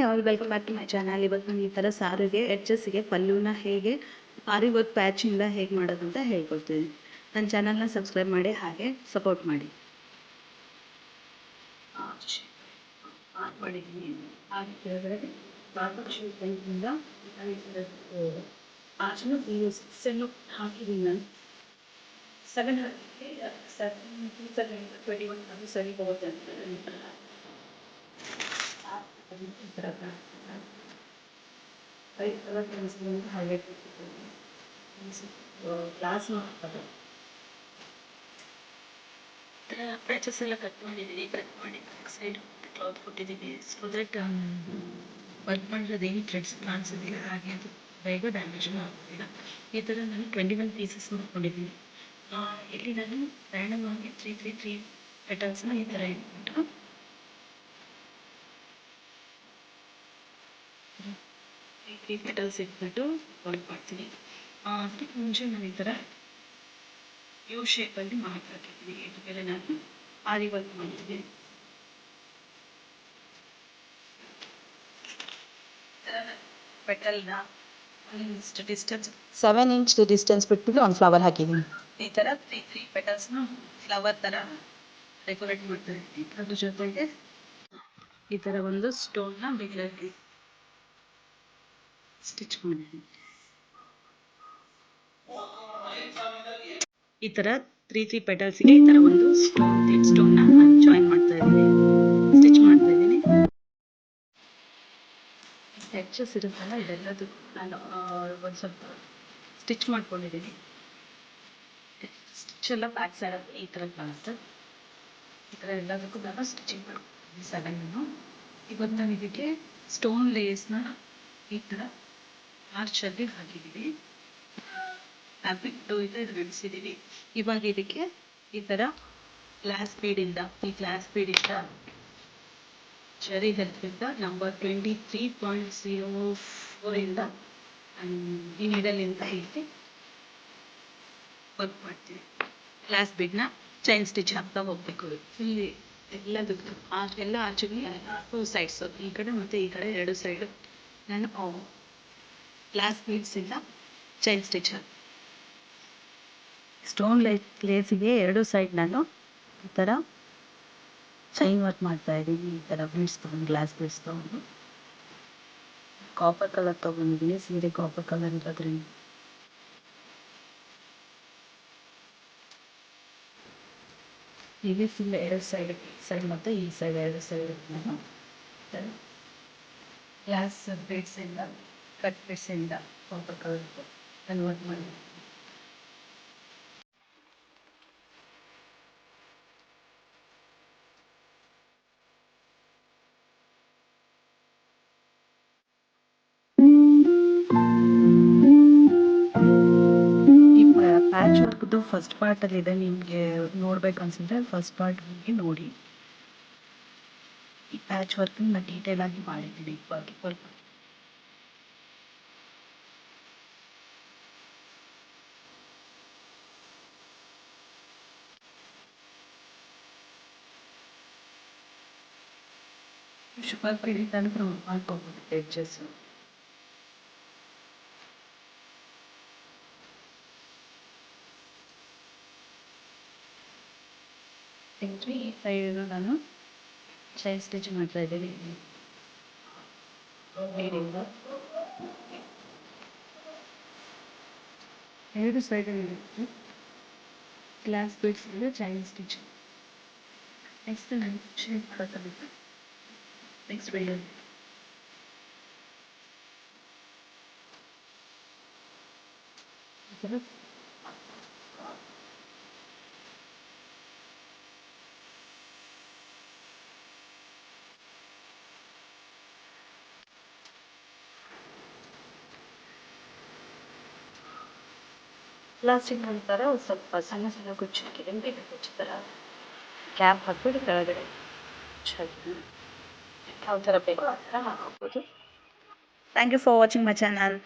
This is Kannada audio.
All welcome back to my channel. ಇವತ್ತು ನಾನು ಈ ಥರ ಸಾರಿಗೆ ಎಡ್ಜಸ್ಸಿಗೆ ಪಲ್ಲುನ ಹೇಗೆ ಆರಿ ವರ್ಕ್ ಪ್ಯಾಚಿಂದ ಹೇಗೆ ಮಾಡೋದು ಅಂತ ಹೇಳ್ಕೊಡ್ತೀನಿ. ನನ್ನ ಚಾನಲ್ನ ಸಬ್ಸ್ಕ್ರೈಬ್ ಮಾಡಿ ಹಾಗೆ ಸಪೋರ್ಟ್ ಮಾಡಿ. ಮಾಡಿದ್ದೀನಿ ಹಾಗೆ ಕೆಳಗಡೆ ಬಾರ್ಬರ್ ಶೀಟ್ ಟೈಪಿಂದ ಆಚೆನೂ ಈ ಸೆಲ್ಲು ಹಾಕಿದ್ದೀನಿ ನಾನು. 721 ಅದು ಸರಿ ಹೋಗುತ್ತೆ ಅಂತ ಈ ಥರ ಹಾಗೆ ಗ್ಲಾಸ್ ಹಾಕೋದು ಪ್ಯಾಚಸ್ ಎಲ್ಲ ಕಟ್ ಮಾಡಿದ್ದೀನಿ. ಕಟ್ ಮಾಡಿ ಬ್ಯಾಕ್ ಸೈಡ್ ಕ್ಲಾತ್ ಕೊಟ್ಟಿದ್ದೀನಿ ಸೊ ದಟ್ ವರ್ಕ್ ಮಾಡಿರೋದು ಏನು ಥ್ರೆಡ್ಸ್ ಕಾಣಿಸೋದಿಲ್ಲ, ಹಾಗೆ ಅದು ಬೇಗ ಡ್ಯಾಮೇಜ್ ಆಗೋದಿಲ್ಲ. ಈ ಥರ ನಾನು 21 ಪೀಸಸ್ ಮಾಡ್ಕೊಂಡಿದ್ದೀನಿ. ಇಲ್ಲಿ ನಾನು ರ್ಯಾಂಡಮ್ ಆಗಿ 3 ಪೆಟಲ್ಸ್ನ ಈ ಥರ ಇಟ್ಬಿಟ್ಟು 3 ಪೆಟಲ್ಸ್ ಇಟ್ಬಿಟ್ಟು ವರ್ಕ್ ಮಾಡ್ತೀನಿ. ಅದಕ್ಕೆ ಮುಂಚೆ ನಾನು ಈ ಥರ ಯು ಶೇಪಲ್ಲಿ ಮಾರ್ಕ್ ಹಾಕಿದ್ದೀನಿ. ಇದ್ರ ಮೇಲೆ ನಾನು ಆರಿ ವರ್ಕ್ ಮಾಡಿದ್ದೀನಿ. ಪೆಟಲ್ನ ಇಷ್ಟು ಡಿಸ್ಟೆನ್ಸ್ 7 ಇಂಚ್ ಡಿಸ್ಟೆನ್ಸ್ ಬಿಟ್ಬಿಟ್ಟು ಒಂದು ಫ್ಲವರ್ ಹಾಕಿದ್ದೀನಿ. ಈ ಥರ 3 ಪೆಟಲ್ಸ್ನ ಫ್ಲವರ್ ಥರ ಡೆಕೋರೇಟ್ ಮಾಡ್ತಾ ಇದ್ದೀನಿ. ಅದ್ರ ಜೊತೆಗೆ ಈ ಥರ ಒಂದು ಸ್ಟೋನ್ನ ಬಿಗ್ಲಾಗಿ ಸ್ಟಿಚ್ ಮಾಡಿದ್ದೀನಿ. ಈ ಥರ 3 ಪೆಟಲ್ಸ್ಗೆ ಈ ಥರ ಒಂದು ಸ್ಟೋನ್ನ ಜಾಯಿನ್ ಮಾಡ್ತಾ ಇದ್ದೀನಿ, ಸ್ಟಿಚ್ ಮಾಡ್ತಾ ಇದ್ದೀನಿ. ಎಡ್ಜಸ್ ಇರುತ್ತಲ್ಲ ಇದೆಲ್ಲದು ನಾನು ಒಂದು ಸ್ವಲ್ಪ ಸ್ಟಿಚ್ ಮಾಡ್ಕೊಂಡಿದ್ದೀನಿ. ಸ್ಟಿಚ್ ಎಲ್ಲ ಬ್ಯಾಕ್ ಸೈಡಲ್ಲಿ ಈ ಥರ ಕಾಣುತ್ತೆ. ಈ ಥರ ಎಲ್ಲದಕ್ಕೂ ನಾನು ಸ್ಟಿಚಿಂಗ್ ಮಾಡ್ಕೊಂಡಿದ್ದೀನಿ ಸೆವೆನ್ನು. ಇವತ್ತು ನಾನು ಇದಕ್ಕೆ ಸ್ಟೋನ್ ಲೇಸ್ನ ಈ ಥರ ಆರ್ಚಲ್ಲಿ ಹಾಕಿದ್ದೀನಿ. ಫ್ಯಾಬ್ರಿಕ್ ಇದು ಬಿಡಿಸಿದ್ದೀನಿ. ಇವಾಗ ಇದಕ್ಕೆ ಈ ಥರ ಗ್ಲಾಸ್ ಬೀಡಿಂದ ಚೆರಿ ಹೆಲ್ಪಿಂದ ನಂಬರ್ 23.04 ಈ ನೀಡಲಿಂದ ಇಲ್ಲಿ ವರ್ಕ್ ಮಾಡ್ತೀನಿ. ಗ್ಲಾಸ್ ಬೀಡ್ನ ಚೈನ್ ಸ್ಟಿಚ್ ಹಾಕ್ತಾ ಹೋಗಬೇಕು. ಇಲ್ಲಿ ಎಲ್ಲದಕ್ಕೂ ಎಲ್ಲ ಆಚೆಗೆ 2 ಸೈಡ್ಸು, ಈ ಕಡೆ ಮತ್ತು ಈ ಕಡೆ 2 ಸೈಡು ನಾನು ಗ್ಲಾಸ್ ಬೀಡ್ಸಿಂದ ಚೈನ್ ಸ್ಟಿಚ್ ಹಾಕಿ ಸ್ಟೋನ್ ಲೇಸಿಗೆ 2 ಸೈಡ್ ನಾನು ಈ ಥರ ಚೈನ್ ವರ್ಕ್ ಮಾಡ್ತಾ ಇದ್ದೀನಿ. ಈ ಥರ ಬೀಡ್ಸ್ ತೊಗೊಂಡು ಗ್ಲಾಸ್ ಬೀಡ್ಸ್ ತೊಗೊಂಡು ಕಾಪರ್ ಕಲರ್ ತೊಗೊಂಡಿದ್ದೀನಿ. ಸೀರೆ ಕಾಪರ್ ಕಲರ್ ಇರೋದ್ರಿಂದ ಹೀಗೆ ಫುಲ್ 2 ಸೈಡ್ ಮತ್ತು ಈ ಸೈಡ್ 2 ಸೈಡ್ ನಾನು ಗ್ಲಾಸ್ ಬೀಡ್ಸಿಂದ ಕಟ್ ಬೀಡ್ಸಿಂದ ಕಾಪರ್ ಕಲರ್ ನಾನು ವರ್ಕ್ ಮಾಡಿದ್ದೀನಿ. ಪ್ಯಾಚ್ ವರ್ಕ್ದು ಫಸ್ಟ್ ಪಾರ್ಟಲ್ಲಿದೆ, ನಿಮಗೆ ನೋಡ್ಬೇಕು ಅನ್ಸಿದ್ರೆ ಫಸ್ಟ್ ಪಾರ್ಟ್ ಹೋಗಿ ನೋಡಿ. ಈ ಪ್ಯಾಚ್ ವರ್ಕ್ ನಾನು ಡೀಟೇಲ್ ಆಗಿ ಮಾಡಿದ್ದೀನಿ. ವರ್ಕ್ ಶುಗರ್ ಪೀಡಿಂದ ಮಾಡ್ಕೊಬೋದು ಎಡ್ಜಸ್. ಈ ಸೈಡ್ ನಾನು ಚೈನ್ ಸ್ಟಿಚ್ ಮಾಡ್ತಾ ಇದ್ದೀನಿ. ಎರಡು ಸೈಡಲ್ಲಿ ಗ್ಲಾಸ್ ಬೀಡ್ಸಿಂದ ಚೈನ್ ಸ್ಟಿಚ್. ನೆಕ್ಸ್ಟ್ ನಾನು ಶೇಪ್ ಹಾಕಬೇಕು. ನೆಕ್ಸ್ಟ್ ವೀಡಿಯೋಲಿ ಪ್ಲಾಸ್ಟಿಕ್ ನಂತರ ಒಂದು ಸ್ವಲ್ಪ ಸಣ್ಣ ಸಣ್ಣ ಕುಚ್ಚು ಹಾಕಿದ್ದೀನಿ. ಕುಚ್ಚು ಥರ ಕ್ಯಾಪ್ ಹಾಕ್ಬಿಟ್ಟು ಕೆಳಗಡೆ ಹಾಕಿದ್ದೀನಿ. ಯಾವ ಥರ ಬೇಕು ಆ ಥರ ಹಾಕೋಬೋದು. Thank you for watching my channel.